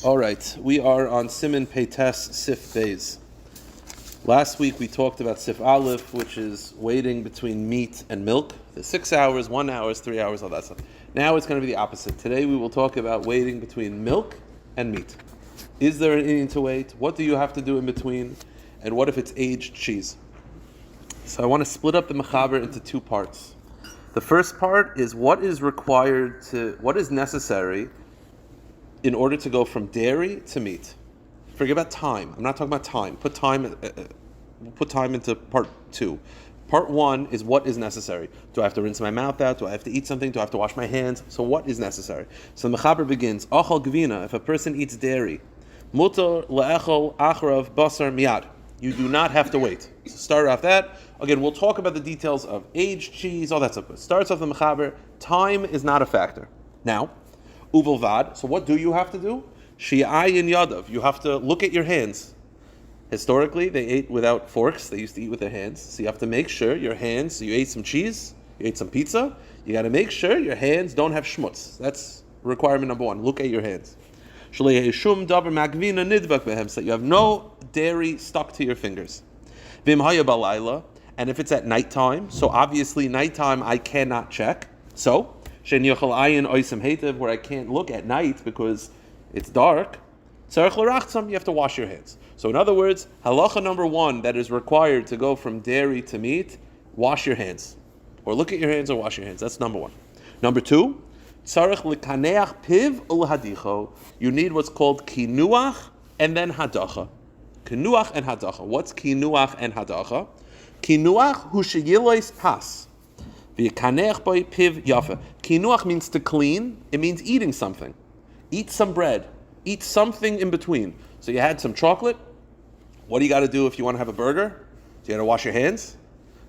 All right, we are on Siman Peites Sif Beis. Last week we talked about Sif Aleph, which is waiting between meat and milk. The 6 hours, 1 hour, 3 hours, all that stuff. Now it's going to be the opposite. Today we will talk about waiting between milk and meat. Is there an inyan to wait? What do you have to do in between? And what if it's aged cheese? So I want to split up the mechaber into two parts. The first part is what is necessary in order to go from dairy to meat. Forget about time. I'm not talking about time. Put time into part two. Part one is what is necessary. Do I have to rinse my mouth out? Do I have to eat something? Do I have to wash my hands? So what is necessary? So the mechaber begins, Achal gvina, if a person eats dairy, mutar le'echol achrav basar miyad. You do not have to wait. So start off that. Again, we'll talk about the details of aged cheese, all that stuff. Starts off the mechaber, time is not a factor. Now, Uvalvad, so what do you have to do? Shi'ayin yadav, you have to look at your hands. Historically, they ate without forks, they used to eat with their hands. So you have to make sure your hands, so you ate some cheese, you ate some pizza, you got to make sure your hands don't have schmutz. That's requirement number one, look at your hands. So you have no dairy stuck to your fingers. And if it's at nighttime, so obviously nighttime I cannot check. So, where I can't look at night because it's dark, you have to wash your hands. So in other words, halacha number one that is required to go from dairy to meat, wash your hands. Or look at your hands or wash your hands. That's number one. Number two, you need what's called kinuach and then hadacha. Kinuach and hadacha. What's kinuach and hadacha? Kinuach hu sheyilois pas. Kinuach means to clean. It means eating something. Eat some bread. Eat something in between. So you had some chocolate. What do you got to do if you want to have a burger? So you got to wash your hands.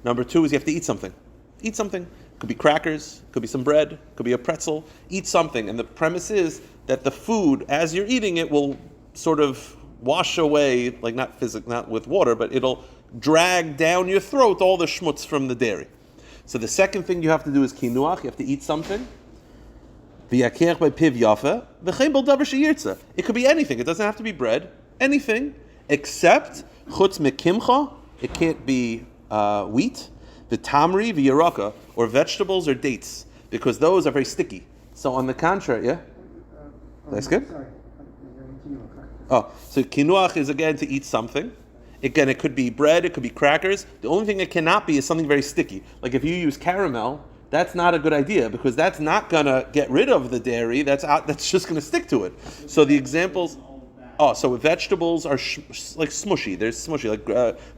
Number two is you have to eat something. Eat something. Could be crackers. Could be some bread. Could be a pretzel. Eat something. And the premise is that the food, as you're eating it, will sort of wash away, like not with water, but it'll drag down your throat all the schmutz from the dairy. So the second thing you have to do is kinuach. You have to eat something. It could be anything. It doesn't have to be bread. Anything except chutz mekimcha. It can't be wheat. The tamri v'yaraka, or vegetables or dates, because those are very sticky. So on the contrary, yeah? That's good? Sorry. Oh, so kinuach is again to eat something. Again, it could be bread, it could be crackers. The only thing it cannot be is something very sticky. Like if you use caramel, that's not a good idea because that's not going to get rid of the dairy. That's just going to stick to it. So the examples... Oh, so vegetables are like smushy. They're smushy. Like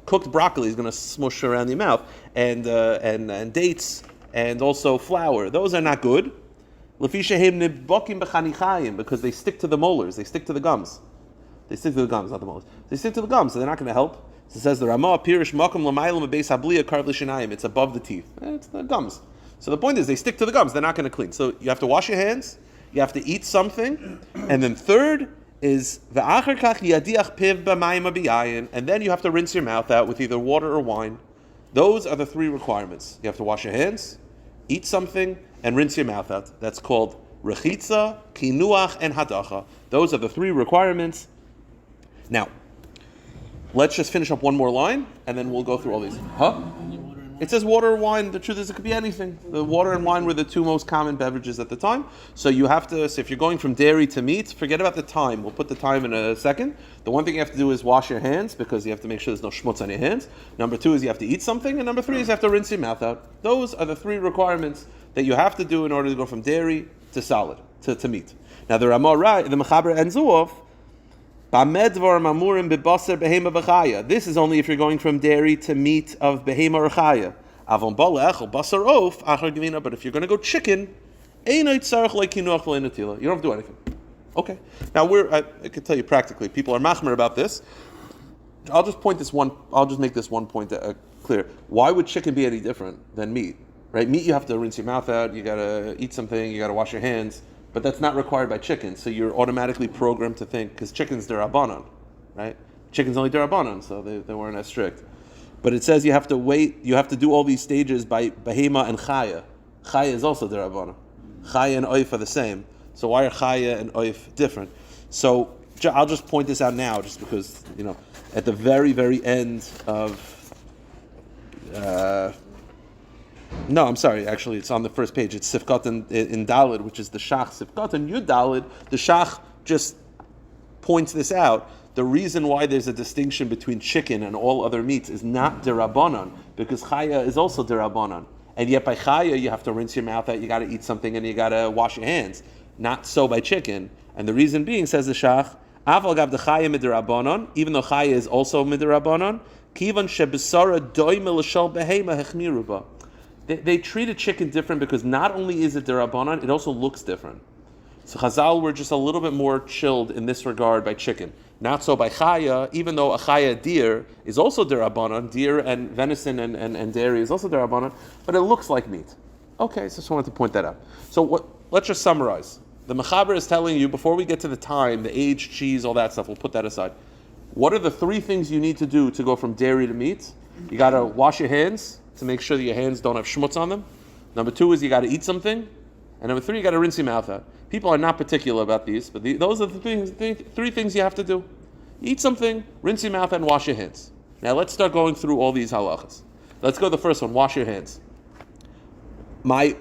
cooked broccoli is going to smush around your mouth. And dates and also flour. Those are not good. Because they stick to the molars. They stick to the gums. They stick to the gums, not the molars. They stick to the gums, so they're not going to help. So it says the Ramah Pirish Makom Lamaylam Beis Habliya Karv L'Shinayim. It's above the teeth. It's the gums. So the point is, they stick to the gums. They're not going to clean. So you have to wash your hands. You have to eat something, and then third is V'Achar Kach Yadiach Piv B'Mayim Abiyayin, and then you have to rinse your mouth out with either water or wine. Those are the three requirements. You have to wash your hands, eat something, and rinse your mouth out. That's called Rechitza, Kinuach, and Hadacha. Those are the three requirements. Now, let's just finish up one more line, and then we'll go through all these. Huh? It says water or wine. The truth is it could be anything. The water and wine were the two most common beverages at the time. So you have to, so if you're going from dairy to meat, forget about the time. We'll put the time in a second. The one thing you have to do is wash your hands, because you have to make sure there's no schmutz on your hands. Number two is you have to eat something, and number three is you have to rinse your mouth out. Those are the three requirements that you have to do in order to go from dairy to solid, to meat. Now the Ramah, the Mechaber ends off, this is only if you're going from dairy to meat of behema or chaya. But if you're going to go chicken, you don't have to do anything. Okay. Now I can tell you practically, people are machmer about this. I'll just make this one point clear. Why would chicken be any different than meat? Right? Meat, you have to rinse your mouth out, you got to eat something, you got to wash your hands. But that's not required by chicken, so you're automatically programmed to think, because chicken's derabanan, right? Chicken's only derabanan, so they weren't as strict. But it says you have to wait, you have to do all these stages by behema and chaya. Chaya is also derabanan. Chaya and oif are the same. So why are chaya and oif different? So I'll just point this out now, just because, at the very, very end of... no, I'm sorry, actually, it's on the first page. It's Sifkat in Dalid, which is the Shach. Sifkat in Yud Dalid, the Shach just points this out. The reason why there's a distinction between chicken and all other meats is not derabanan, because chaya is also derabanan. And yet by chaya, you have to rinse your mouth out, you got to eat something, and you got to wash your hands. Not so by chicken. And the reason being, says the Shach, aval gav the chaya midirabanan, even though chaya is also midirabanan, kivan shebesara doime l'shal behema hechmiruba. They treat a chicken different because not only is it derabanan, it also looks different. So Chazal were just a little bit more chilled in this regard by chicken. Not so by chaya, even though a chaya deer is also derabanan, deer and venison and dairy is also derabanan, but it looks like meat. Okay, so just wanted to point that out. So let's just summarize. The Mechaber is telling you, before we get to the time, the age, cheese, all that stuff, we'll put that aside. What are the three things you need to do to go from dairy to meat? You got to wash your hands to make sure that your hands don't have schmutz on them. Number two is you got to eat something. And number three, you got to rinse your mouth out. People are not particular about these, but those are the three things you have to do. Eat something, rinse your mouth out, and wash your hands. Now let's start going through all these halachas. Let's go to the first one, wash your hands. My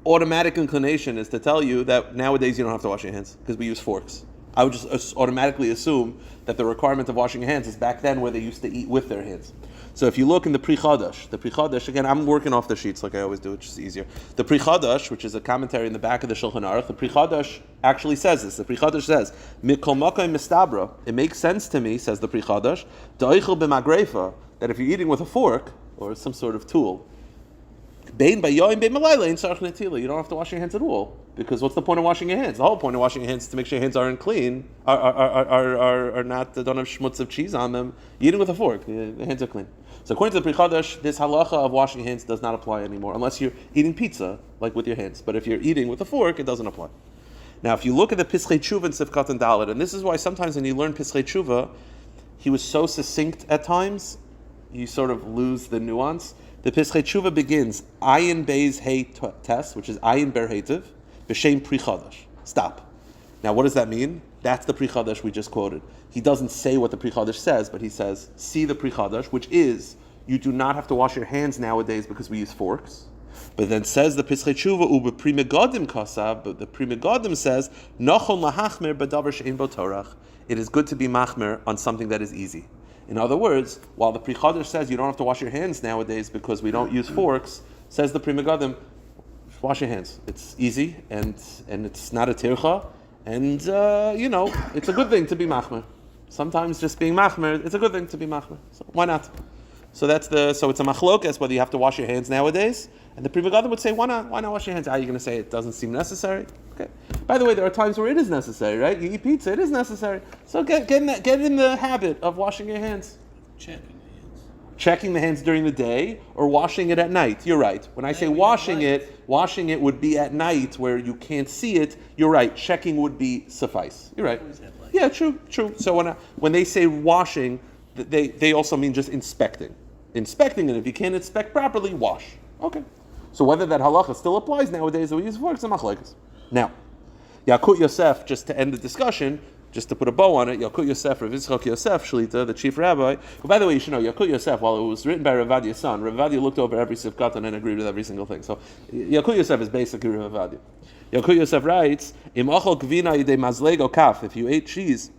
automatic inclination is to tell you that nowadays you don't have to wash your hands because we use forks. I would just automatically assume that the requirement of washing your hands is back then where they used to eat with their hands. So if you look in the Pri Chadash, again, I'm working off the sheets like I always do, which is easier. The Pri Chadash, which is a commentary in the back of the Shulchan Aruch, the Pri Chadash actually says this. The Pri Chadash says, Mikol Makai Mistabra. It makes sense to me, says the Pri Chadash, Da'oichel b'magrefa, that if you're eating with a fork or some sort of tool, Bein bayoim bein malayla in sarch netila. You don't have to wash your hands at all, because what's the point of washing your hands? The whole point of washing your hands is to make sure your hands aren't clean, are not, don't have schmutz of cheese on them. You're eating with a fork, the hands are clean. So according to the Pri Chadash, this halacha of washing hands does not apply anymore, unless you're eating pizza, like with your hands. But if you're eating with a fork, it doesn't apply. Now, if you look at the Pischei Tshuva in Sifkat and Dalet, and this is why sometimes when you learn Pischei Tshuva, he was so succinct at times, you sort of lose the nuance. The Pischei Tshuva begins Ayin Beis Hey Tes, which is Ayin Ber Heitiv, B'Shem Pri Chadash. Stop. Now, what does that mean? That's the Pri Chadash we just quoted. He doesn't say what the Pri Chadash says, but he says, see the Pri Chadash, which is, you do not have to wash your hands nowadays because we use forks. But then says the Pischei Tshuva, Ube Pri Megadim Kasav, but the Pri Megadim says, Nochon Lahachmer B'Davar She'en Bo Torach. It is good to be machmer on something that is easy. In other words, while the Pri Chadash says you don't have to wash your hands nowadays because we don't use forks, says the Pri Megadim, wash your hands. It's easy and it's not a tircha, and it's a good thing to be machmer. Sometimes just being machmer, it's a good thing to be machmer. So why not? So it's a machlokas whether you have to wash your hands nowadays, and the Pri Megadim would say, why not wash your hands? Are you going to say it doesn't seem necessary? Okay. By the way, there are times where it is necessary, right? You eat pizza, it is necessary. So get in the habit of washing your hands. Checking the hands during the day or washing it at night. You're right. When I say washing it would be at night where you can't see it. You're right. Checking would be suffice. You're right. Yeah, true. So when they say washing, they also mean just inspecting. Inspecting it. If you can't inspect properly, wash. Okay. So whether that halacha still applies nowadays, we use forks and machlokes. Now, Yakut Yosef, just to end the discussion, just to put a bow on it, Yakut Yosef, Rav Yitzchak Yosef, Shlita, the chief rabbi. But by the way, you should know, Yakut Yosef, while it was written by Rav Avadia's son, Rav Avadia looked over every sifkat and agreed with every single thing. So Yakut Yosef is basically Rav Avadia. Yakut Yosef writes, Im achol gvina yidei mazlego kaf, if you ate cheese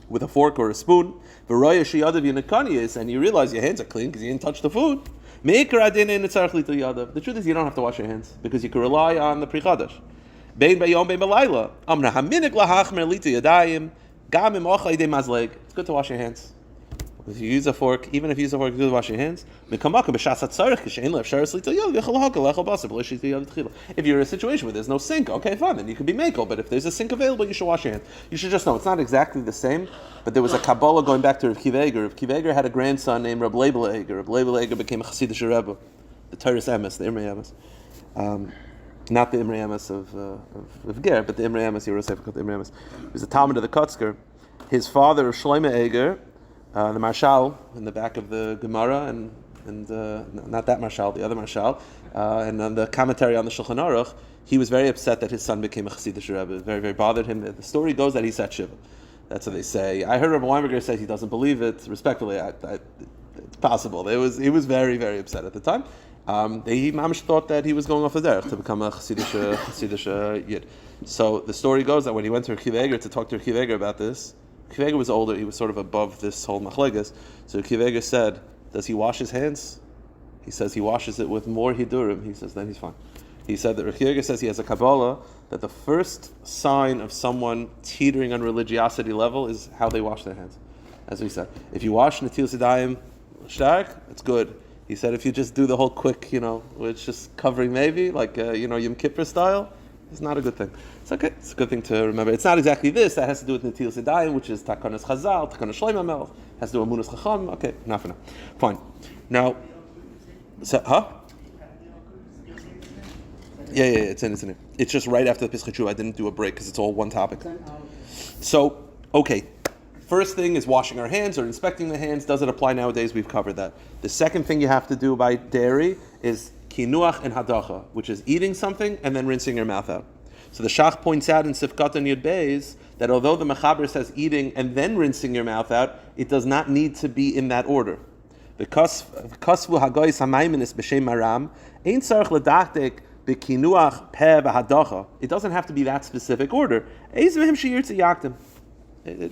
with a fork or a spoon, v'roya sheyadav yinakanias, and you realize your hands are clean because you didn't touch the food, the truth is you don't have to wash your hands because you can rely on the Pri Chadash. Bein bayom bein balayla. Amna haminik lahachmer lita yadayim. Gam im ochay de mazleg. It's good to wash your hands. If you use a fork, even if you use a fork, it's good to wash your hands. If you're in a situation where there's no sink, okay, fine, then you can be mako. But if there's a sink available, you should wash your hands. You should just know it's not exactly the same. But there was a Kabbalah going back to Rav Kiva Eger. Rav Kiva Eger had a grandson named Rab Leibel Eger. Rab Leibel Eger became a Chassidish Rebbe, the Torah's Emes, the Imrei Emes. Not the Imrei Emes of Ger, but the Imrei Emes, Yerusef called the Imrei Emes. He was a Talmud of the Kotzker. His father, Shlomo Eger, the Marshal in the back of the Gemara, and not that Marshal, the other Marshal, and on the commentary on the Shulchan Aruch, he was very upset that his son became a Chassidish Rebbe. It very, very bothered him. The story goes that he sat Shiva. That's what they say. I heard Rabbi Weinberger say he doesn't believe it. Respectfully, it's possible. He was very, very upset at the time. He mamish thought that he was going off the derech to become a Chassidish Yid. So the story goes that when he went to Kiv Eger to talk to Kiv Eger about this, Kiv Eger was older. He was sort of above this whole machlegas. So Kiv Eger said, "Does he wash his hands?" He says he washes it with more hidurim. He says then he's fine. He said that Rabbi says he has a Kabbalah that the first sign of someone teetering on religiosity level is how they wash their hands. As we said, if you wash Natil Sidayim stark, it's good. He said if you just do the whole quick, where it's just covering maybe, like, Yom Kippur style, it's not a good thing. It's okay. It's a good thing to remember. It's not exactly this. That has to do with Natil Sidayim, which is Takanas Chazal, Takanas Shlomo Melech, has to do with Amunas Chacham. Okay, enough for now. Fine. Now, Yeah, it's in it. It's just right after the Pesach Shuv. I didn't do a break because it's all one topic. So, okay. First thing is washing our hands or inspecting the hands. Does it apply nowadays? We've covered that. The second thing you have to do by dairy is kinuach and hadacha, which is eating something and then rinsing your mouth out. So the Shach points out in Sifkat and Yud Beis that although the Mechaber says eating and then rinsing your mouth out, it does not need to be in that order. Because hagoyis hamayminis b'shem maram ein tzarich ledachtek. It doesn't have to be that specific order. It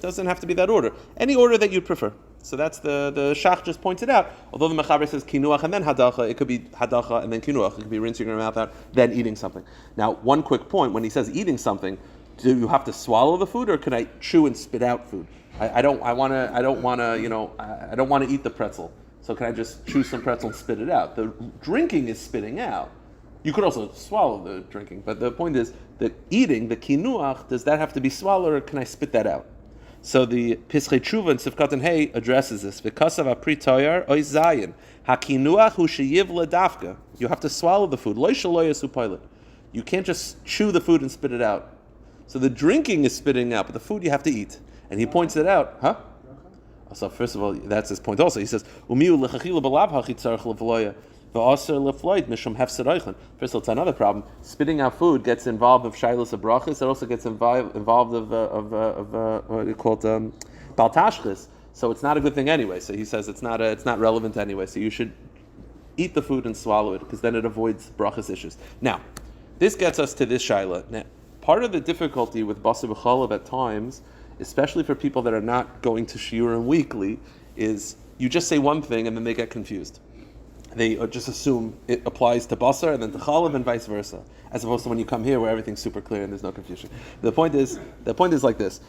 doesn't have to be that order. Any order that you prefer. So that's the Shach just pointed out. Although the Mechaber says kinuach and then hadacha, it could be hadacha and then kinuach. It could be rinsing your mouth out, then eating something. Now, one quick point: when he says eating something, do you have to swallow the food, or can I chew and spit out food? I don't want to eat the pretzel. So can I just chew some pretzel and spit it out? The drinking is spitting out. You could also swallow the drinking, but the point is that eating, the kinuach, does that have to be swallowed, or can I spit that out? So the Pischei Tshuva and Sifkat and Hey addresses this. V'kasav apri toyar oy zayin hakinuach hu sheyiv ledafka. You have to swallow the food. Lo shelo yasu pilot. You can't just chew the food and spit it out. So the drinking is spitting out, but the food you have to eat. And he points it out, huh? So first of all, that's his point also. He says, Umiu lechachila b'lav hachi tzarech levloya. First of all, it's another problem. Spitting out food gets involved with shilas of brachas. It also gets involved of what you call baltashchis. So it's not a good thing anyway. So he says it's not relevant anyway. So you should eat the food and swallow it because then it avoids brachas issues. Now, this gets us to this shaila. Now, part of the difficulty with basar b'chalav at times, especially for people that are not going to shiurim weekly, is you just say one thing and then they get confused. They just assume it applies to Basar and then to Chalav and vice versa, as opposed to when you come here where everything's super clear and there's no confusion. The point is like this.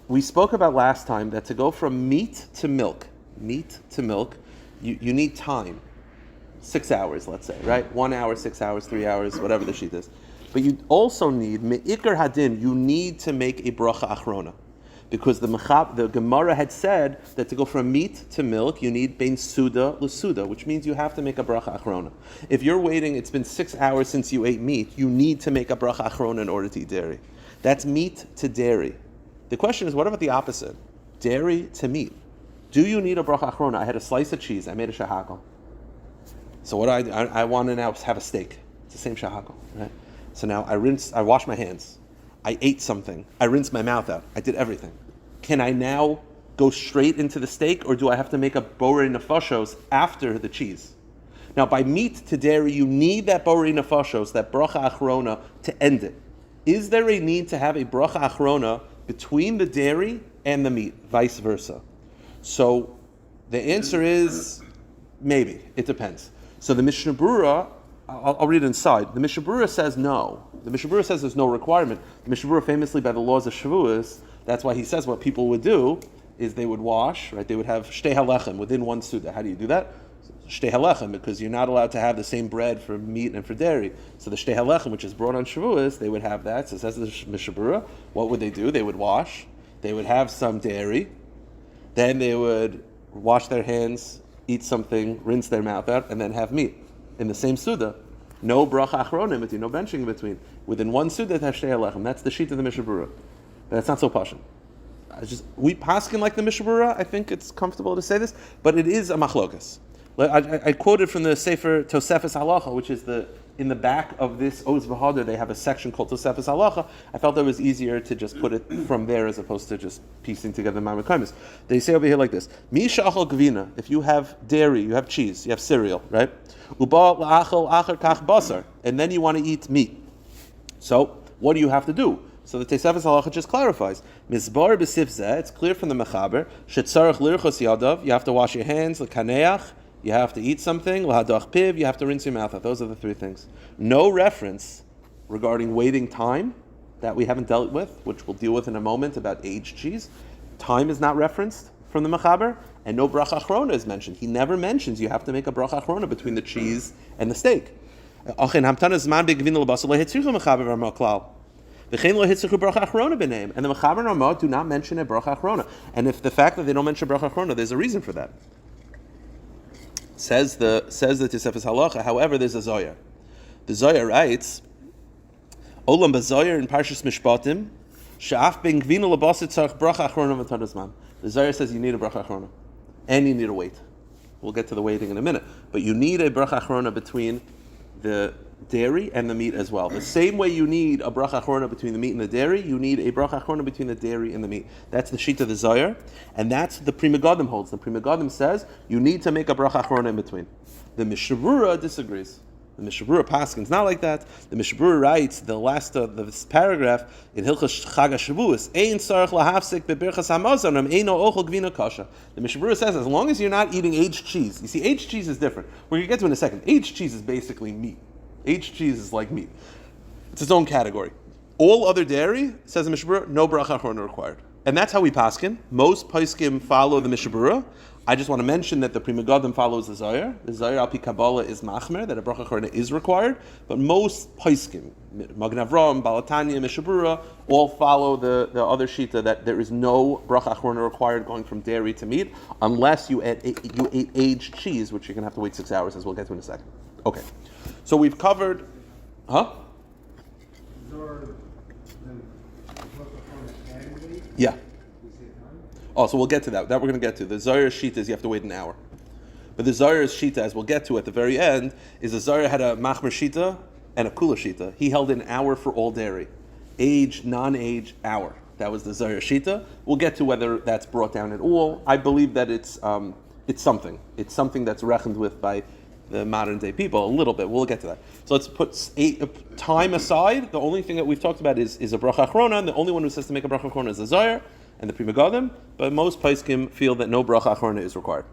We spoke about last time that to go from meat to milk, you need time. 6 hours, let's say, right? 1 hour, 6 hours, 3 hours, whatever the sheet is. But you also need, me'ikar hadin, you need to make a bracha achrona. Because the Gemara had said that to go from meat to milk, you need bein suda l'suda, which means you have to make a bracha achrona. If you're waiting, it's been 6 hours since you ate meat, you need to make a bracha achrona in order to eat dairy. That's meat to dairy. The question is, what about the opposite? Dairy to meat. Do you need a bracha achrona? I had a slice of cheese, I made a shahakal. So what I want to now have a steak. It's the same shahakal, right? So now I wash my hands. I ate something. I rinsed my mouth out. I did everything. Can I now go straight into the steak, or do I have to make a borei nefashos after the cheese? Now, by meat to dairy, you need that borei nefashos, that bracha achrona, to end it. Is there a need to have a bracha achrona between the dairy and the meat, vice versa? So the answer is maybe. It depends. So the Mishnah Berurah, I'll read it inside. The Mishnah Berurah says no. The Mishnah Berurah says there's no requirement. The Mishnah Berurah famously by the laws of Shavuos, that's why he says what people would do is they would wash, right? They would have shtei halechem within one suda. How do you do that? Shtei halechem, because you're not allowed to have the same bread for meat and for dairy. So the shtei halechem, which is brought on Shavuos, they would have that. So it says the Mishnah Berurah. What would they do? They would wash. They would have some dairy. Then they would wash their hands, eat something, rinse their mouth out, and then have meat in the same suda. No bracha achrona in between, no benching in between. Within one suda, have shtei halechem. That's the sheet of the Mishnah Berurah. But that's not so pashut. We paskin like the Mishnah Berurah. I think it's comfortable to say this, but it is a machlokas. I quoted from the Sefer Tosefes Halacha, which is the in the back of this Oz V'Hadar, they have a section called Tosefes Halacha. I felt it was easier to just put it from there as opposed to just piecing together my Mekaimis. They say over here like this: Misha achal gvina. If you have dairy, you have cheese, you have cereal, right? Uba la'achal acher kach basar, and then you want to eat meat. So what do you have to do? So the Tosefes Halacha just clarifies. Mizbar b'sif zeh, it's clear from the Mechaber, shetzarach lirchos yadav, you have to wash your hands, l'kaneach, you have to eat something, l'hadach piv, you have to rinse your mouth out. Those are the three things. No reference regarding waiting time that we haven't dealt with, which we'll deal with in a moment about aged cheese. Time is not referenced from the Mechaber, and no bracha achrona is mentioned. He never mentions you have to make a bracha achrona between the cheese and the steak. Achin hamtana zman begvin l'basar lehitzrichu Mechaber v'armaklal. And the Mechaber and Ramah do not mention a bracha achrona. And if the fact that they don't mention bracha achrona, there's a reason for that. Says the Tosefes Halacha. However, there's a Zohar. The Zohar writes, "Olam b'Zohar in Parshas Mishpatim, she'af ben gvina lebasit tzarich bracha achrona v'tadas man." The Zohar says you need a bracha achrona, and you need to wait. We'll get to the waiting in a minute, but you need a bracha achrona between the dairy and the meat as well. The same way you need a bracha achrona between the meat and the dairy, you need a bracha achrona between the dairy and the meat. That's the sheet of the Zohar, and that's the Pri Megadim holds. The Pri Megadim says you need to make a bracha achrona in between. The Mishabura disagrees. The Mishabura paskins not like that. The Mishabura writes the last of this paragraph in Hilchos Chag HaShavuos, Ein tzarich lahafsik bebirchas hamazon eino ochel gvina kasha. The Mishabura says as long as you're not eating aged cheese. You see, aged cheese is different. We're going to get to it in a second. Aged cheese is basically meat. Aged cheese is like meat. It's its own category. All other dairy, says the Mishabura, no bracha achrona required. And that's how we paskin. Most poskim follow the Mishabura. I just want to mention that the Pri Megadim follows the Zohar. The Zohar al pi Kabbalah is machmer, that a bracha achrona is required. But most poskim, Magen Avraham, Balatanya, Mishabura, all follow the other shita that there is no bracha achrona required going from dairy to meat, unless you ate aged cheese, which you're going to have to wait 6 hours, as we'll get to in a second. Okay. So we've covered, Yeah. Oh, so we'll get to that. That we're going to get to. The Zohar shita is you have to wait an hour. But the Zohar's shita, as we'll get to at the very end, is the Zohar had a machmer shita and a kula shita. He held an hour for all dairy. Age, non-age, hour. That was the Zohar shita. We'll get to whether that's brought down at all. I believe that it's something. It's something that's reckoned with by the modern day people a little bit. We'll get to that. So let's put time aside. The only thing that we've talked about is a bracha achrona, and the only one who says to make a bracha achrona is the Zohar and the Pri Megadim, but most poskim feel that no bracha achrona is required.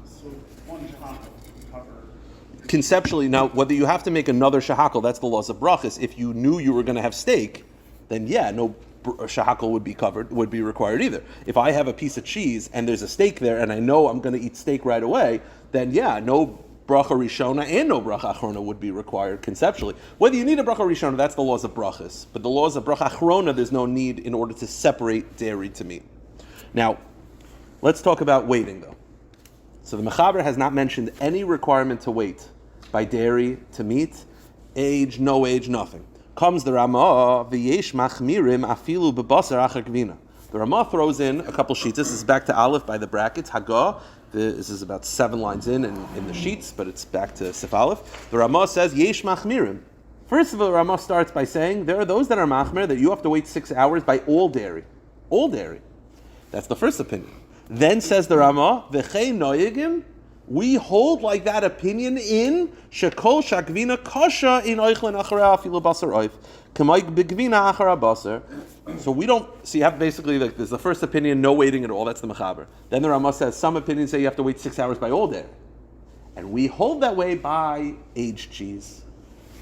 So one shahakal to cover. Conceptually, now whether you have to make another shahakal, that's the laws of brachas. If you knew you were going to have steak, then yeah, no shahakal would be required either. If I have a piece of cheese and there's a steak there and I know I'm going to eat steak right away, then yeah, no bracha rishona and no bracha achrona would be required conceptually. Whether you need a bracha rishona, that's the laws of brachas. But the laws of bracha achrona, there's no need in order to separate dairy to meat. Now, let's talk about waiting though. So the Mechaber has not mentioned any requirement to wait by dairy to meat, age, no age, nothing. Comes the Ramah, v'yesh machmirim afilu b'basar acher gvina. The Ramah throws in a couple sheets. This is back to Aleph by the brackets, Hagah. This is about 7 lines in the sheets, but it's back to Sif Aleph. The Ramah says, yesh machmirim. First of all, the Ramah starts by saying, there are those that are machmir that you have to wait 6 hours by all dairy. All dairy. That's the first opinion. Then says the Ramah, v'chei noyegim, we hold like that opinion in shekol shakvina kasha in oichlin achara afilu basar oif k'mayk begvina achara basar. So we don't see. You have basically like there's the first opinion, no waiting at all. That's the Mechaber. Then the Ramah says some opinions say you have to wait 6 hours by all dairy, and we hold that way by aged cheese.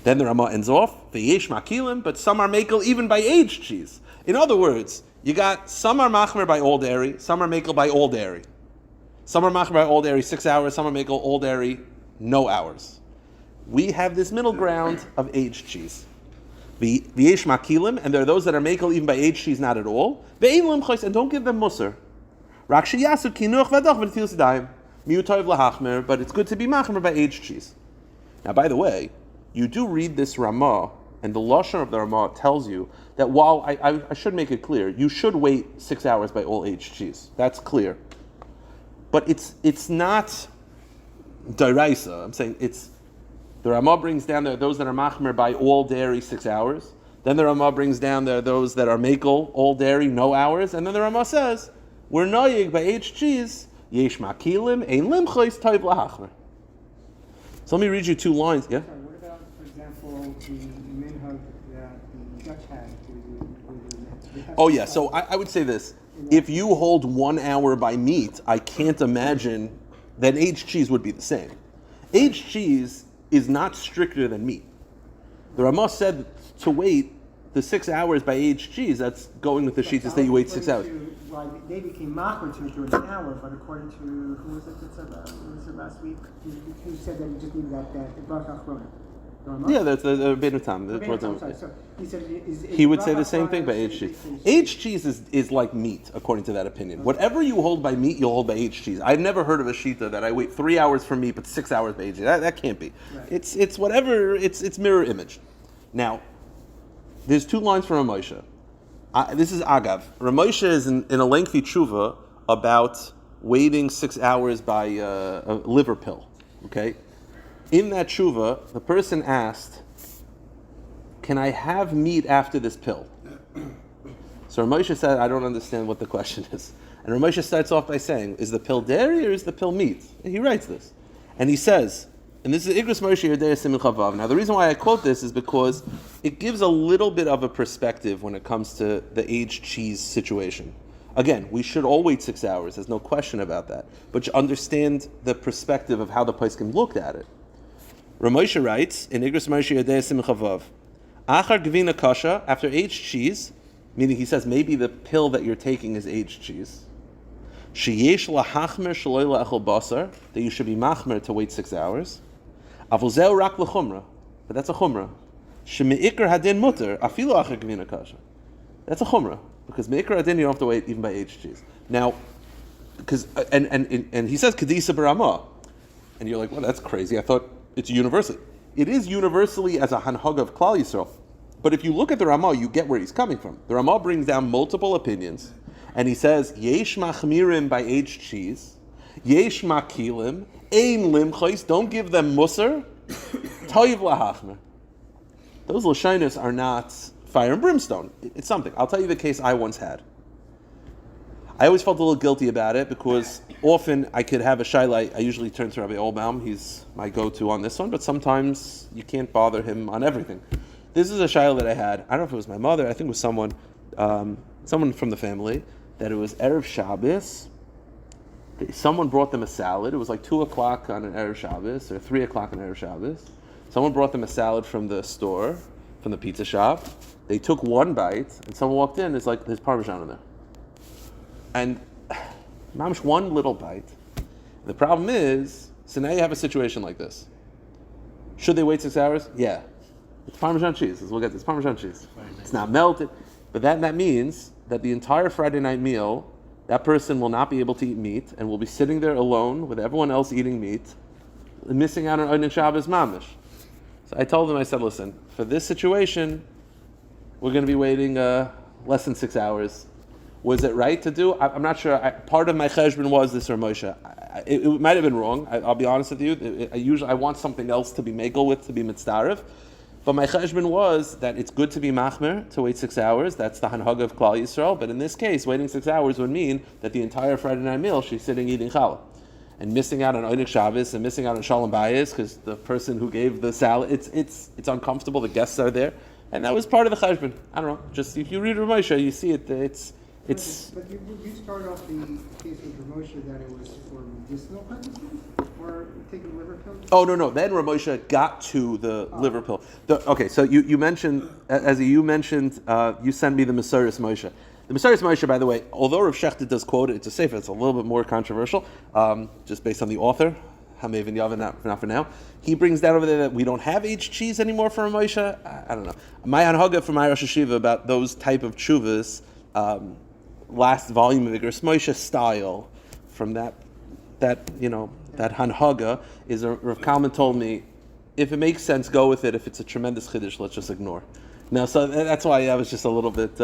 Then the Ramah ends off v'yesh makilim, but some are makel even by aged cheese. In other words, you got some are machmer by all dairy, some are makel by all dairy. Some are machmer by all dairy 6 hours, some are makel all dairy no hours. We have this middle ground of aged cheese. V'yesh makilim, and there are those that are makel even by aged cheese not at all. And don't give them musar. But it's good to be machmer by aged cheese. Now, by the way, you do read this Ramah, and the lashon of the Ramah tells you that while I should make it clear, you should wait 6 hours by all aged cheese. That's clear. But it's not deraisa. I'm saying The Ramah brings down there those that are machmer by all dairy 6 hours. Then the Ramah brings down there those that are makel, all dairy, no hours. And then the Ramah says, we're noyig by H cheese, yesh makilim, ein limchois toiv lahachmer. So let me read you 2 lines. Yeah? Sorry, what about, for example, the minhag that the Dutch had? Oh yeah, so I would say this. If you hold 1 hour by meat, I can't imagine that aged cheese would be the same. Aged cheese is not stricter than meat. The Ramah said to wait the 6 hours by aged cheese, that's going with the sheet that you wait 6 hours. Well, they became machmer to it during an hour, but according to, who was it that said that? Who was it last week? Who said that you just needed that Baruch HaChrona? Yeah, that's the Rabbeinu Tam. So he said he would say the same thing by aged cheese. Aged cheese is like meat, according to that opinion. Okay. Whatever you hold by meat, you'll hold by aged cheese. I've never heard of a shita that I wait 3 hours for meat, but 6 hours by aged cheese. That can't be. Right. It's whatever. It's mirror image. Now, there's 2 lines from Ramosha. This is Agav. Ramosha is in a lengthy tshuva about waiting 6 hours by a liver pill. Okay. In that tshuva, the person asked, can I have meat after this pill? So Ramosha said, I don't understand what the question is. And Ramosha starts off by saying, is the pill dairy or is the pill meat? And he writes this. And he says, and this is Igros Moshe Yerdei Semicha Vav. Now the reason why I quote this is because it gives a little bit of a perspective when it comes to the aged cheese situation. Again, we should all wait 6 hours, there's no question about that. But you understand the perspective of how the poskim looked at it. Ramosha writes in Igros Moshe Yerdei Semicha Vav, Achar Gvina Kasha, after aged cheese, meaning he says maybe the pill that you're taking is aged cheese. Sheyesh lahachmer shaloi la'echol basar, that you should be machmer to wait 6 hours. Avuzeu rak l'chumra, but that's a chumra. Shemeikar hadin mutter, afilu achar Gvina Kasha. That's a chumra, because meikar hadin you don't have to wait even by aged cheese. Now, because and he says kadisa b'ramah, and you're like, well, that's crazy. I thought it's universal. It is universally as a hanhag of Klal Yisrael. But if you look at the Ramah, you get where he's coming from. The Ramah brings down multiple opinions, and he says, Yesh machmirim by aged cheese, Yesh makilim, ein limchais, don't give them musar, toiv lahachmer. Those lashonos are not fire and brimstone. It's something. I'll tell you the case I once had. I always felt a little guilty about it because often I could have a shaila. I usually turn to Rabbi Olbaum. He's my go-to on this one, but sometimes you can't bother him on everything. This is a shaila that I had. I don't know if it was my mother. I think it was someone from the family, that it was Erev Shabbos. Someone brought them a salad. It was like 2 o'clock on an Erev Shabbos or 3 o'clock on Erev Shabbos. Someone brought them a salad from the store, from the pizza shop. They took 1 bite, and someone walked in. It's like, there's Parmesan in there. And mamish 1 little bite. The problem is, so now you have a situation like this. Should they wait 6 hours? Yeah. It's Parmesan cheese. We'll get this. Parmesan cheese. It's not melted. But that means that the entire Friday night meal, that person will not be able to eat meat and will be sitting there alone with everyone else eating meat, missing out on Oinen Shabbos mamish. So I told them, I said, listen, for this situation, we're going to be waiting less than 6 hours. Was it right to do? I'm not sure. Part of my cheshbon was this Ramosha. It might have been wrong. I'll be honest with you. I want something else to be megal with, to be mitzdarif. But my cheshbon was that it's good to be machmer, to wait 6 hours. That's the hanhag of Klal Yisrael. But in this case, waiting 6 hours would mean that the entire Friday night meal, she's sitting eating challah. And missing out on Onik Shabbos and missing out on Shalom Bayis, because the person who gave the salad, it's uncomfortable. The guests are there. And that was part of the cheshbon. I don't know. Just if you read Ramosha, you see it. But you start off the case with Ramosha that it was for medicinal purposes, or taking liver pills? Oh no! Then Ramosha got to the liver pill. Okay, so you mentioned, you sent me the Masaris Moshe. The Masaris Moshe, by the way, although Rav Shechter does quote it, it's a sefer. It's a little bit more controversial, just based on the author. Hamevin Yavin, not for now. He brings down over there that we don't have aged cheese anymore for Ramosha. I don't know. My anhaga from my Rosh Hashiva about those type of tshuvas. Last volume of Igros Moshe style from that hanhaga is Rav Kalman told me, if it makes sense, go with it. If it's a tremendous chiddush, let's just ignore. Now, so that's why I was just a little bit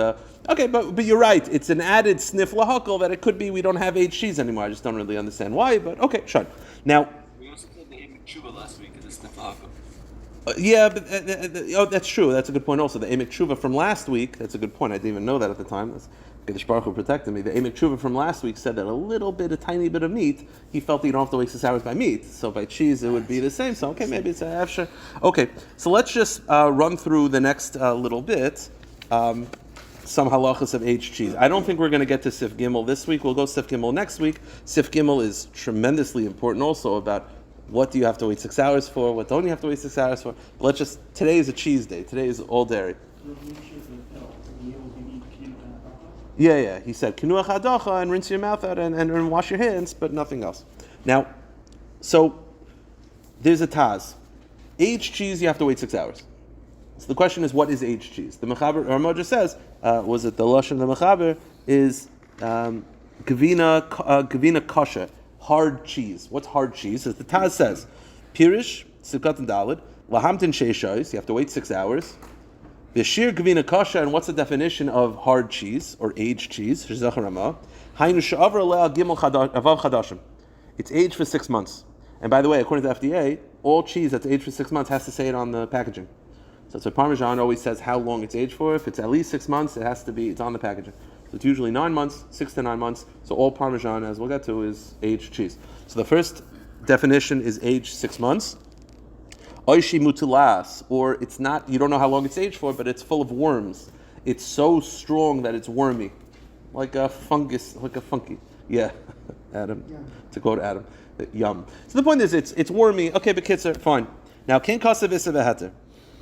okay. But you're right. It's an added sniff lahakal that it could be we don't have aged cheese anymore. I just don't really understand why. But okay, sure. Now we also played the game of Chuba last week in the sniff lahakal. Yeah, but oh, that's true. That's a good point also. The Emek Tshuva from last week, that's a good point. I didn't even know that at the time. Kadosh Baruch Hu protected me. The Emek Tshuva from last week said that a tiny bit of meat, he felt that you don't have to wait 6 hours by meat. So by cheese, it would be the same. So, okay, maybe it's a after. Okay, so let's just run through the next little bit. Some halachas of aged cheese. I don't think we're going to get to Sif Gimel this week. We'll go Sif Gimel next week. Sif Gimel is tremendously important also about what do you have to wait 6 hours for, what don't you have to wait 6 hours for. But today is a cheese day. Today is all dairy. Yeah. He said, Kinuach hadacha, and rinse your mouth out and wash your hands, but nothing else. Now, so there's a taz. Aged cheese, you have to wait 6 hours. So the question is, what is aged cheese? The Mechaber, Ramah just says, was it the Lashon of the Mechaber, is Gavina Kasha, hard cheese. What's hard cheese? As the Taz says, Pirish, Sikat and Dalid, Lahamtin Sheishais, you have to wait 6 hours. Bishir Gavina Kasha, and what's the definition of hard cheese, or aged cheese? Shizach Ramah. Hainu Sha'avra Le'al Gimel Avav Chadashim. It's aged for 6 months. And by the way, according to the FDA, all cheese that's aged for 6 months has to say it on the packaging. So Parmesan always says how long it's aged for. If it's at least 6 months, it's on the packaging. So it's usually 9 months, 6 to 9 months. So all Parmesan, as we'll get to, is aged cheese. So the first definition is aged 6 months. Oishi mutulas, or it's not, you don't know how long it's aged for, but it's full of worms. It's so strong that it's wormy. Like a fungus, like a funky. Yeah, Adam. Yeah. To quote Adam. Yum. So the point is, it's wormy. Okay, but kids are fine. Now, ken kasav isa v'heter.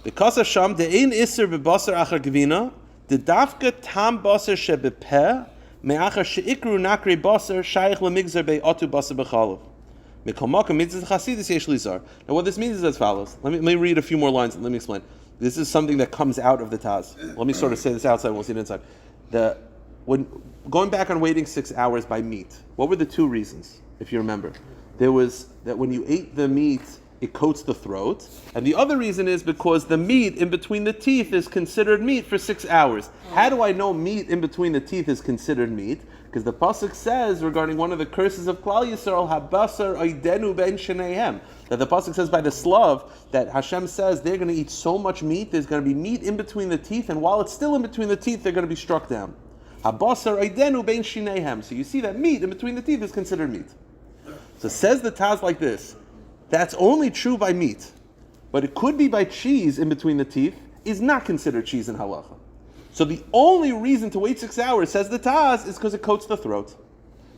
Because of Sham, the ein iser bebasar achar gevina, the dafka tam basar shebepeh, me'achar sheikru nakri basar shaykh lemigzer be'otu basar b'chalav. Me'kolmaka mitzvah chasidus yesh lizar. Now what this means is as follows. Let me read a few more lines and let me explain. This is something that comes out of the Taz. Let me sort of say this outside and we'll see it inside. When going back on waiting 6 hours by meat, what were the two reasons, if you remember? There was that when you ate the meat, it coats the throat. And the other reason is because the meat in between the teeth is considered meat for 6 hours. How do I know meat in between the teeth is considered meat? Because the pasuk says regarding one of the curses of Klal Yisrael, Habasar oidenu ben sheneihem, that the pasuk says by the Slav that Hashem says they're going to eat so much meat, there's going to be meat in between the teeth, and while it's still in between the teeth, they're going to be struck down. Habasar oidenu ben sheneihem. So you see that meat in between the teeth is considered meat. So says the Taz like this. That's only true by meat, but it could be by cheese in between the teeth, is not considered cheese in halacha. So the only reason to wait 6 hours, says the Taz, is because it coats the throat,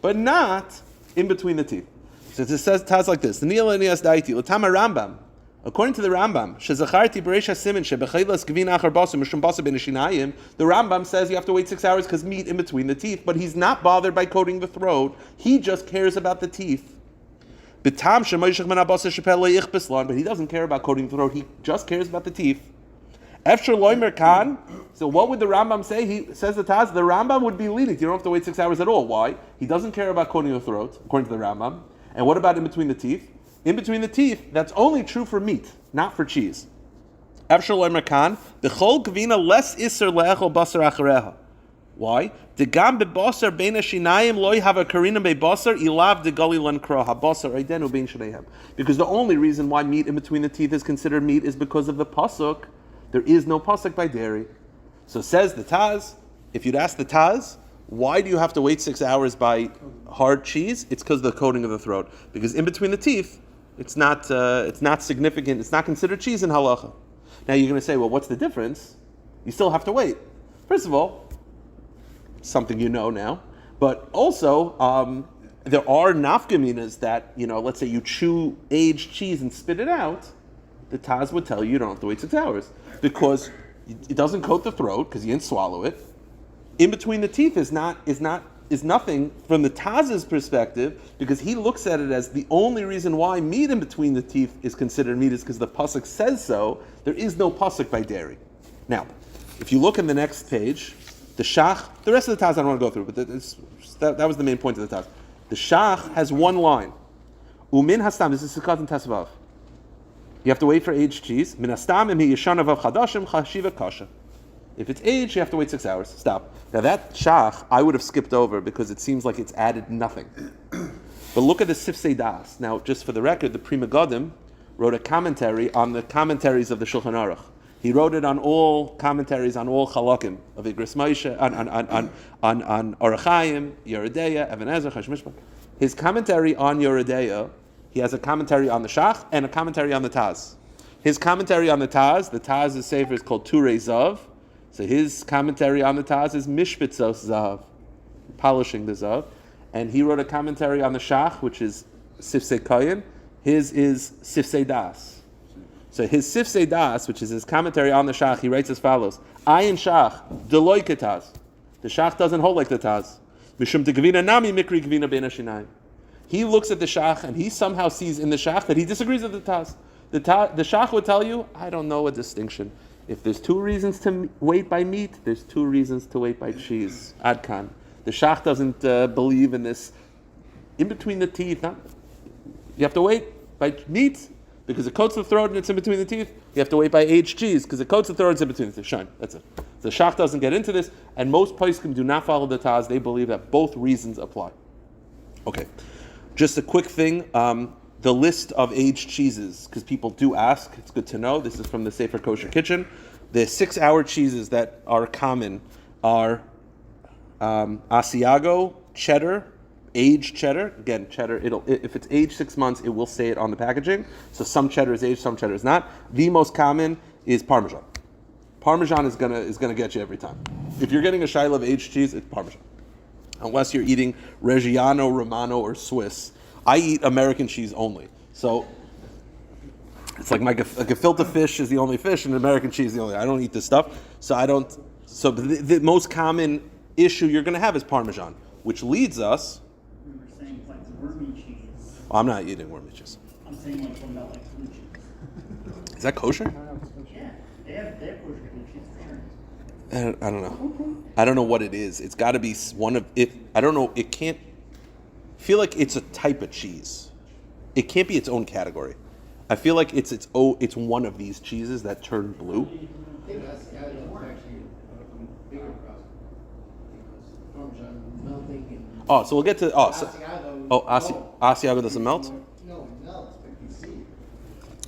but not in between the teeth. So it says Taz like this: the Rambam, according to the Rambam, the Rambam says you have to wait 6 hours because meat in between the teeth, but he's not bothered by coating the throat. He just cares about the teeth. But he doesn't care about coating the throat. He just cares about the teeth. So what would the Rambam say? He says the Taz, the Rambam would be lenient. You don't have to wait 6 hours at all. Why? He doesn't care about coating the throat, according to the Rambam. And what about in between the teeth? In between the teeth, that's only true for meat, not for cheese. Why? Because the only reason why meat in between the teeth is considered meat is because of the pasuk. There is no pasuk by dairy. So says the Taz, if you'd ask the Taz, why do you have to wait 6 hours by hard cheese? It's because of the coating of the throat. Because in between the teeth, it's not significant. It's not considered cheese in halacha. Now you're going to say, well, what's the difference? You still have to wait. First of all, something you know now, but also there are nafkaminas that, let's say you chew aged cheese and spit it out. The Taz would tell you don't have to wait 6 hours because it doesn't coat the throat because you didn't swallow it. In between the teeth is nothing from the Taz's perspective because he looks at it as the only reason why meat in between the teeth is considered meat is because the pasuk says so. There is no pasuk by dairy. Now, if you look in the next page, the Shach, the rest of the Taz I don't want to go through, but that was the main point of the Taz. The Shach has one line. Umin hastam, this is Sikat and Tesvav. You have to wait for aged cheese. Min hastam im hi yeshana vav chadashim chashiva kasha. If it's aged, you have to wait 6 hours. Stop. Now that Shach, I would have skipped over because it seems like it's added nothing. But look at the Sifsei Das. Now, just for the record, the Pri Megadim wrote a commentary on the commentaries of the Shulchan Aruch. He wrote it on all commentaries on all halakim of Igros Moshe, on Orach Chaim, Yeridea, Even Ezer, Chash Mishpat. His commentary on Yeridea, he has a commentary on the Shach and a commentary on the Taz. His commentary on the Taz's sefer is called Turei Zav. So his commentary on the Taz is Mishpitzos Zav, polishing the Zav. And he wrote a commentary on the Shach, which is Sifsei Kayin. His is Sifsei Das. So his Sifsei Das, which is his commentary on the Shach, he writes as follows: Ayin Shach, Deloy Ketaz. The Shach doesn't hold like the Taz. Mishum Tegvina Nami Mikri Gvina Bein Hashinayim. He looks at the Shach and he somehow sees in the Shach that he disagrees with the Taz. The Shach would tell you, I don't know a distinction. If there's 2 reasons to wait by meat, there's 2 reasons to wait by cheese. Adkan. The Shach doesn't believe in this in between the teeth. You have to wait by meat because it coats the throat and it's in between the teeth. You have to wait by aged cheese because it coats the throat and it's in between the teeth. Shine. That's it. The Shach doesn't get into this, and most poskim do not follow the Taz. They believe that both reasons apply. Okay. Just a quick thing. The list of aged cheeses, because people do ask, it's good to know. This is from the Sefer Kosher Kitchen. The 6-hour cheeses that are common are Asiago, cheddar, aged cheddar. Again, cheddar, if it's aged 6 months, it will say it on the packaging. So some cheddar is aged, some cheddar is not. The most common is Parmesan. Parmesan is gonna get you every time. If you're getting a shiloh of aged cheese, it's Parmesan. Unless you're eating Reggiano, Romano, or Swiss. I eat American cheese only. So it's like my gefilte fish is the only fish and American cheese is the only. I don't eat this stuff. So I don't. So the most common issue you're going to have is Parmesan, which leads us. We were saying like wormy cheese. I'm not eating wormy cheese. I'm saying like what about like blue cheese? Is that kosher? Yeah, they have kosher blue cheese for sure. I don't know. I don't know what it is. It's got to be one of it. I don't know. It can't. Feel like it's a type of cheese. It can't be its own category. I feel like it's one of these cheeses that turn blue. I think that's actually a bigger process. Parmesan melting and Oh, so we'll get to Asiago doesn't melt. No, it melts, but you see.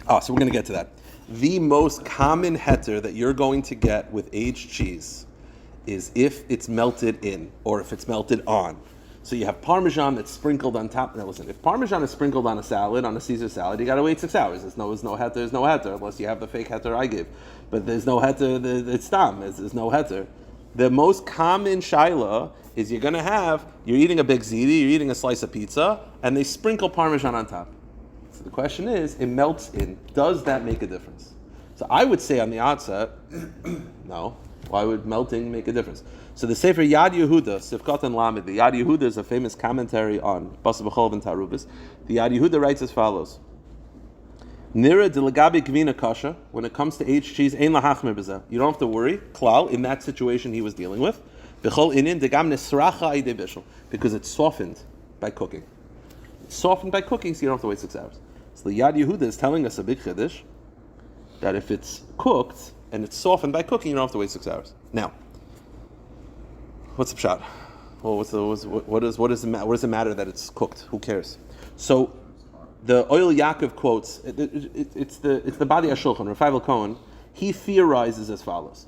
Oh, so we're going to get to that. The most common heter that you're going to get with aged cheese is if it's melted in or if it's melted on. So you have Parmesan that's sprinkled on top. Now listen, if Parmesan is sprinkled on a salad, on a Caesar salad, you got to wait 6 hours. There's no heter, there's no heter, unless you have the fake heter I give. But there's no heter, it's tam, there's no heter. The most common shaila is you're eating a big ziti, you're eating a slice of pizza, and they sprinkle Parmesan on top. So the question is, it melts in. Does that make a difference? So I would say on the outset, no. Why would melting make a difference? So the Sefer Yad Yehuda, Sifkat and Lamed, the Yad Yehuda is a famous commentary on Basar B'chol and Tarubis. The Yad Yehuda writes as follows: Nira de legabi gvina kasha. When it comes to aged cheese, ein lahachmer b'zeh. You don't have to worry. Klal in that situation he was dealing with. B'chol inin degam nesracha idei bishul, because it's softened by cooking. It's softened by cooking, so you don't have to wait 6 hours. So the Yad Yehuda is telling us a big chiddush that if it's cooked and it's softened by cooking, you don't have to wait 6 hours. Now, what's the pshat? Well, what does it matter that it's cooked? Who cares? So, the Oil Yaakov quotes. It's the Badi HaShulchan, Rav Cohen. He theorizes as follows.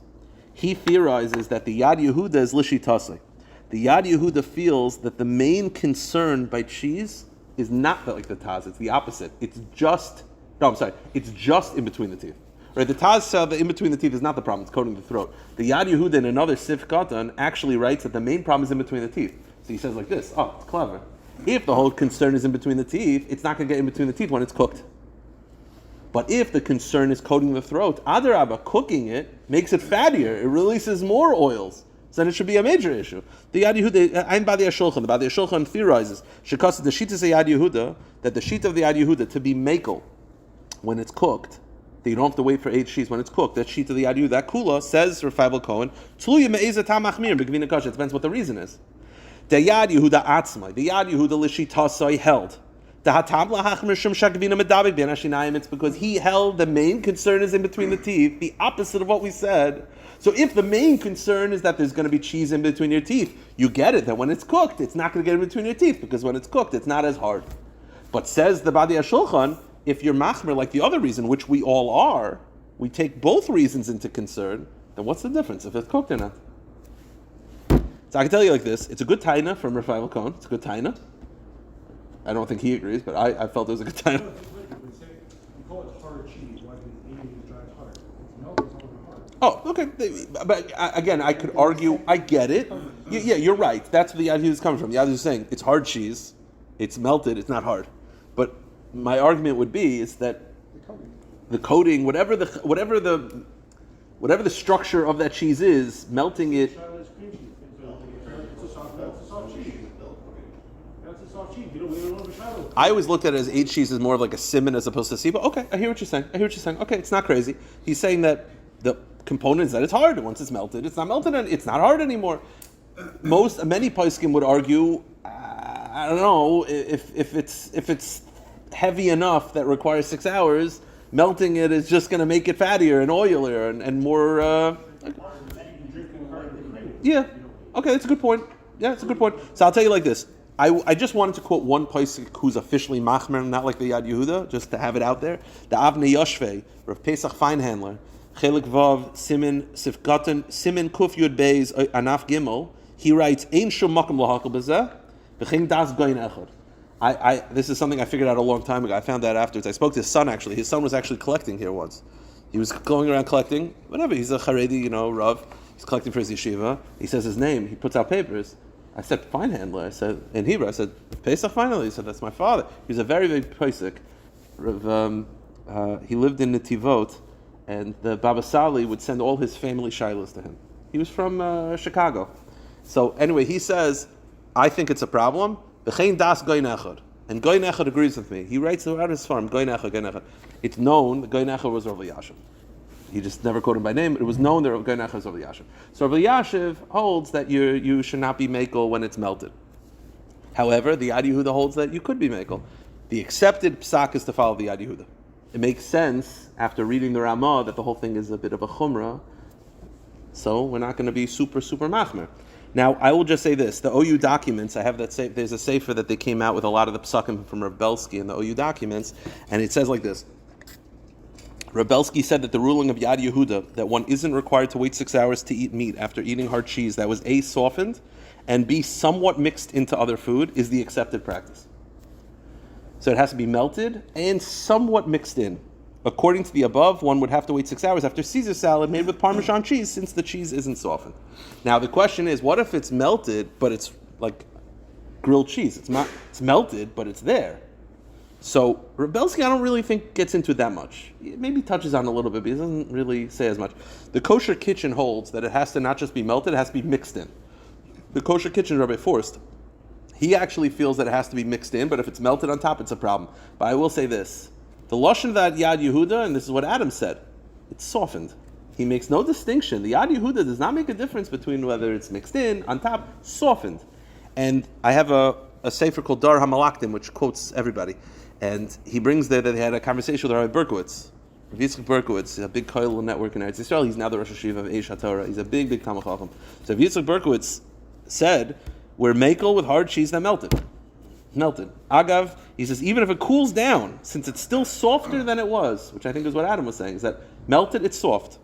He theorizes that the Yad Yehuda is lishitasei. The Yad Yehuda feels that the main concern by cheese is not like the Taz. It's the opposite. It's just in between the teeth. Right, the Taz said that in between the teeth is not the problem, it's coating the throat. The Yad Yehuda in another Sif Katan actually writes that the main problem is in between the teeth. So he says like this, it's clever. If the whole concern is in between the teeth, it's not going to get in between the teeth when it's cooked. But if the concern is coating the throat, Adarabba, cooking it makes it fattier, it releases more oils. So then it should be a major issue. The Yad Yehuda, Ein Badi HaShulchan, the Badi HaShulchan theorizes, Shekas the Shita Yad Yehuda, that the sheet of the Yad Yehuda to be makel when it's cooked, that you don't have to wait for aged cheese when it's cooked. That sheet of the Yad Yehuda, that kula, says Rav Cohen, it depends what the reason is. The Yad Yehuda atzmai, the Yad Yehuda l'shitasai held. It's because he held the main concern is in between the teeth, the opposite of what we said. So if the main concern is that there's going to be cheese in between your teeth, you get it, that when it's cooked, it's not going to get in between your teeth, because when it's cooked, it's not as hard. But says the Badi HaShulchan, if you're machmer like the other reason, which we all are, we take both reasons into concern, then what's the difference if it's cooked or not? So I can tell you like this, it's a good taina from Raphael Cohen, it's a good taina. I don't think he agrees, but I felt it was a good taina. We call it hard cheese, why the Asians drive hard? It's milk, it's already hard. Oh, okay. But again, I could argue, I get it. Yeah, you're right. That's where the Yad is coming from. The Yad is saying it's hard cheese, it's melted, it's not hard. But my argument would be is that the coating, whatever the structure of that cheese is, melting it. That's a soft cheese. That's a soft cheese. You don't want to shadow. I always looked at it as 8 cheese as more of like a Siman as opposed to Siba. Okay, I hear what you're saying. Okay, it's not crazy. He's saying that the component is that it's hard. Once it's melted, it's not melted and it's not hard anymore. Many poskim would argue, I don't know, if it's heavy enough that requires 6 hours, melting it is just going to make it fattier and oilier and more. Yeah. Okay, that's a good point. Yeah, it's a good point. So I'll tell you like this. I just wanted to quote one posik who's officially machmer, not like the Yad Yehuda, just to have it out there. The Avnei Yoshvei, Rav Pesach Feinhandler, Chelik Vav, Siman Sifkatan, Siman Kuf Yud Beis Anaf Gimel. He writes, "Ein shum makom lahakol bezeh, v'chein das goyin echad." This is something I figured out a long time ago. I found that afterwards. I spoke to his son actually. His son was actually collecting here once. He was going around collecting, whatever. He's a Haredi, Rav. He's collecting for his yeshiva. He says his name. He puts out papers. I said, Feinhandler. I said, in Hebrew, I said, Pesach Feinhandler. He said, that's my father. He was a very big Pesach. He lived in Netivot, and the Baba Sali would send all his family shilas to him. He was from Chicago. So anyway, he says, I think it's a problem. V'chein das goyin echad. And goyin echad agrees with me. He writes throughout his farm, goyin echad. It's known that goyin echad was Rav Elyashiv. He just never quoted him by name, but it was known that goyin echad was Rav Elyashiv. So Rav Elyashiv holds that you should not be mekel when it's melted. However, the Yad Yehuda holds that you could be mekel. The accepted psak is to follow the Yad Yehuda. It makes sense after reading the Ramah that the whole thing is a bit of a chumrah. So we're not going to be super machmer. Now, I will just say this. The OU documents, I have that there's a sefer that they came out with a lot of the psakim from Rebelsky in the OU documents, and it says like this. Rebelsky said that the ruling of Yad Yehuda, that one isn't required to wait 6 hours to eat meat after eating hard cheese that was A, softened, and B, somewhat mixed into other food, is the accepted practice. So it has to be melted and somewhat mixed in. According to the above, one would have to wait 6 hours after Caesar salad made with Parmesan cheese, since the cheese isn't softened. Now the question is, what if it's melted, but it's like grilled cheese? It's melted, but it's there. So Rebelsky, I don't really think gets into that much. It maybe touches on a little bit, but he doesn't really say as much. The kosher kitchen holds that it has to not just be melted, it has to be mixed in. The kosher kitchen, Rabbi Forst, he actually feels that it has to be mixed in, but if it's melted on top, it's a problem. But I will say this. The lashon of that Yad Yehuda, and this is what Adam said, it's softened. He makes no distinction. The Yad Yehuda does not make a difference between whether it's mixed in, on top, softened. And I have a sefer called Dar HaMalaktim, which quotes everybody. And he brings there that they had a conversation with Rabbi Berkowitz. Rabbi Yitzchak Berkowitz, a big kollel network in Eretz Yisrael. He's now the Rosh Hashiva of Eish HaTorah. He's a big Talmid Chacham. So Rabbi Yitzchak Berkowitz said, we're mekel with hard cheese that melted. Agav, he says, even if it cools down, since it's still softer than it was, which I think is what Adam was saying, is that melted, it's soft.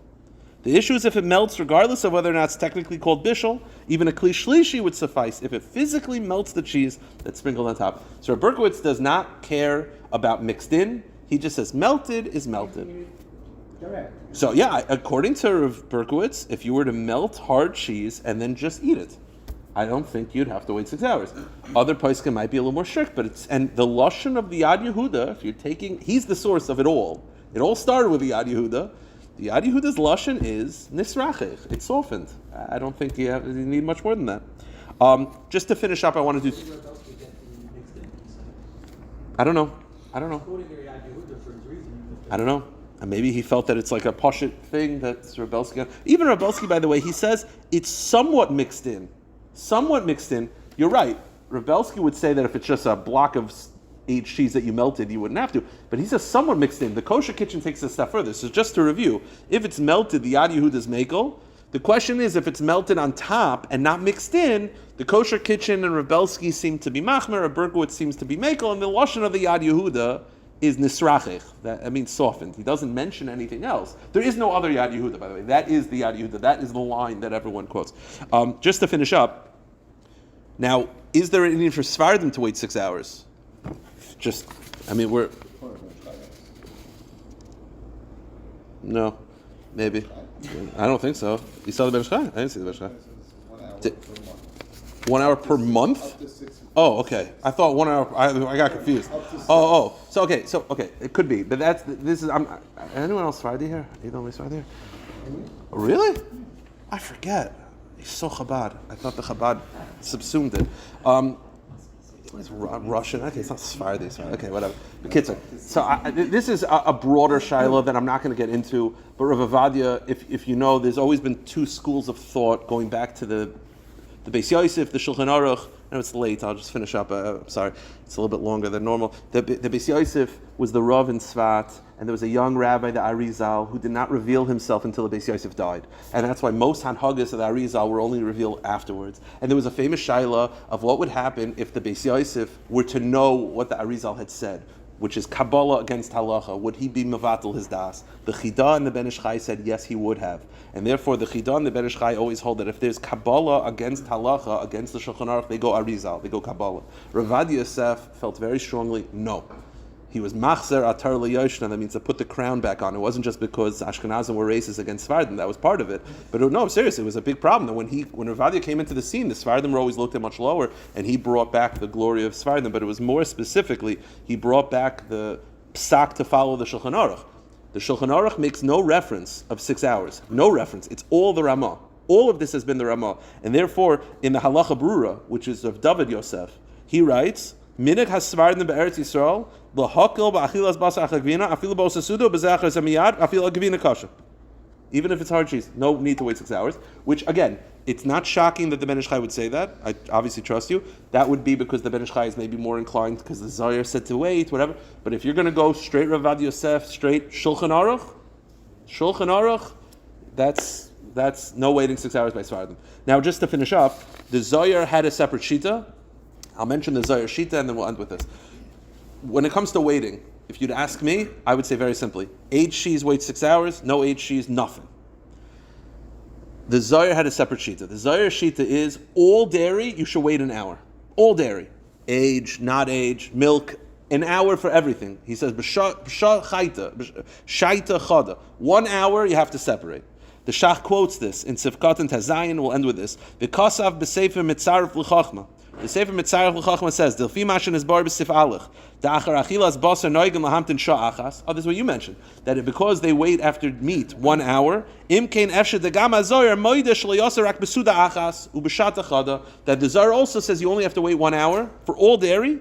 The issue is if it melts, regardless of whether or not it's technically called bishul, even a kli shlishi would suffice if it physically melts the cheese that's sprinkled on top. So Berkowitz does not care about mixed in. He just says melted is melted. Correct. So yeah, according to Rav Berkowitz, if you were to melt hard cheese and then just eat it, I don't think you'd have to wait 6 hours. Other poskim might be a little more strict, but and the lashon of the Yad Yehuda, if you're taking, he's the source of it all. It all started with the Yad Yehuda. The Yad Yehuda's lashon is nisrachich. It's softened. I don't think you need much more than that. Just to finish up, I want to do. I don't know. I don't know. And maybe he felt that it's like a poshut thing that's Rebelsky. Even Rebelsky, by the way, he says it's somewhat mixed in. Somewhat mixed in. You're right. Rebelsky would say that if it's just a block of aged cheese that you melted, you wouldn't have to. But he says somewhat mixed in. The kosher kitchen takes it a step further. So just to review, if it's melted, the Yad Yehuda's mekel. The question is, if it's melted on top and not mixed in, the kosher kitchen and Rebelsky seem to be machmer, or Berkowitz seems to be mekel, and the lashon of the Yad Yehuda is nisrachech. That means softened. He doesn't mention anything else. There is no other Yad Yehuda, by the way. That is the Yad Yehuda. That is the line that everyone quotes. Just to finish up, now, is there a need for Sfardim to wait 6 hours? No, maybe. I don't think so. You saw the Ben Ish Chai? I didn't see the Ben Ish Chai. 1 hour per month? Oh, okay. I thought 1 hour. I got confused. So okay. It could be, but this is. Anyone else Friday here? Are you the only Friday here? Really? I forget. He's so Chabad. I thought the Chabad subsumed it. It's Russian. Okay, it's not Sephardi. Okay, whatever. The kids are. So this is a broader shiloh that I'm not going to get into. But Rav Avadia, if you know, there's always been two schools of thought going back to the Beis Yosef, the Shulchan Aruch. I know it's late. I'll just finish up. I'm sorry, it's a little bit longer than normal. The Beis Yosef was the Rav in Tzfat, and there was a young rabbi, the Arizal, who did not reveal himself until the Beis Yosef died, and that's why most Hanhagas of the Arizal were only revealed afterwards. And there was a famous shaila of what would happen if the Beis Yosef were to know what the Arizal had said, which is Kabbalah against halacha. Would he be mevatel his das? The Chida and the Ben Ish Chai said yes, he would have. And therefore, the Chida and the Ben Ish Chai always hold that if there's Kabbalah against halacha, against the Shulchan Aruch, they go Arizal, they go Kabbalah. Rav Avadia Yosef felt very strongly, no. He was machzer atar leyoshna, that means to put the crown back on. It wasn't just because Ashkenazim were racist against Sephardim, that was part of it. But no, seriously, it was a big problem. That when Rav Avadia came into the scene, the Sephardim were always looked at much lower, and he brought back the glory of Sephardim. But it was more specifically, he brought back the psak to follow the Shulchan Aruch. The Shulchan Aruch makes no reference of 6 hours. No reference. It's all the Ramah. All of this has been the Ramah. And therefore, in the Halacha Brura, which is of David Yosef, he writes, Minig has-Sephardim be'eretz Yisrael, l'hakil ba'achilas basar achagvina, afilu b'osasudo b'zachar zamiyad, afilu agvina kasha. Even if it's hard cheese, no need to wait 6 hours. Which, again, it's not shocking that the Ben Ish Chai would say that. I obviously trust you. That would be because the Ben Ish Chai is maybe more inclined because the Zohar said to wait, whatever. But if you're going to go straight Rav Avadia Yosef, straight Shulchan Aruch, that's no waiting 6 hours by Sephardim. Now, just to finish up, the Zohar had a separate shita. I'll mention the Zohar shita and then we'll end with this. When it comes to waiting, if you'd ask me, I would say very simply, aged cheese wait 6 hours, no aged cheese, nothing. The Zohar had a separate shita. The Zohar shita is all dairy, you should wait an hour. All dairy. Age, not age, milk, an hour for everything. He says, shaita chada. 1 hour, you have to separate. The Shach quotes this in Sivkat and Tazayin, we'll end with this. The Kasav b'sefer mitzaref l'chachma. The Sefer Mitzarech L'Chachma says, "Dilfi mashin is bar b'sif alech. Da'achar achilas basar noigim lahamtin sha'achas." Oh, this is what you mentioned. That because they wait after meat 1 hour, imkein efshe degam hazoyer moide shleyoser rak besuda achas ubeshat achada. That the Zohar also says you only have to wait 1 hour for all dairy.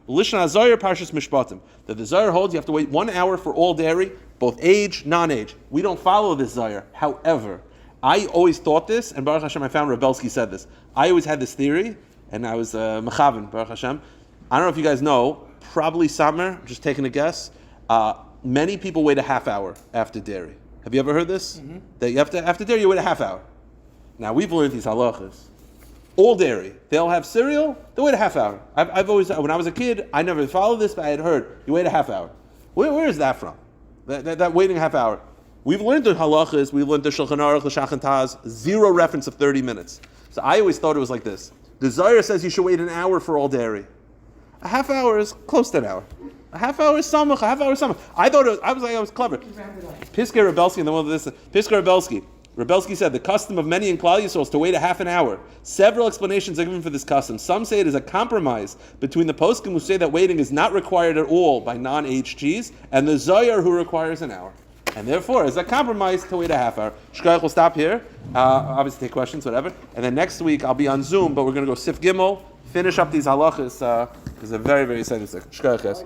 Lishna hazoyer parshas mishpatim. That the Zohar holds you have to wait 1 hour for all dairy, both age, non-age. We don't follow this Zohar. However, I always thought this, and Baruch Hashem, I found Rebelsky said this. I always had this theory. And I was mechaven, Baruch Hashem. I don't know if you guys know, probably summer, just taking a guess, many people wait a half hour after dairy. Have you ever heard this? Mm-hmm. That you have to, after dairy, you wait a half hour. Now, we've learned these halachas. All dairy. They'll have cereal, they'll wait a half hour. I've always, when I was a kid, I never followed this, but I had heard, you wait a half hour. Where is that from? That waiting a half hour. We've learned the halachas, we've learned the Shulchan Aruch, the Shach and Taz, zero reference of 30 minutes. So I always thought it was like this. The Zohar says you should wait an hour for all dairy. A half hour is close to an hour. A half hour is samach. A half hour is samach. I thought I was clever. Piskei Rebelsky, and then one of this. Piskei Rebelsky. Rebelsky said the custom of many in Klal Yisrael is to wait a half an hour. Several explanations are given for this custom. Some say it is a compromise between the poskim who say that waiting is not required at all by non-aged cheese, and the Zohar who requires an hour. And therefore, as a compromise to wait a half hour. Shkoyach will stop here. Obviously, take questions, whatever. And then next week, I'll be on Zoom, but we're going to go Sif Gimel, finish up these halachas. It's a very, very exciting second. Shkoyach, yes.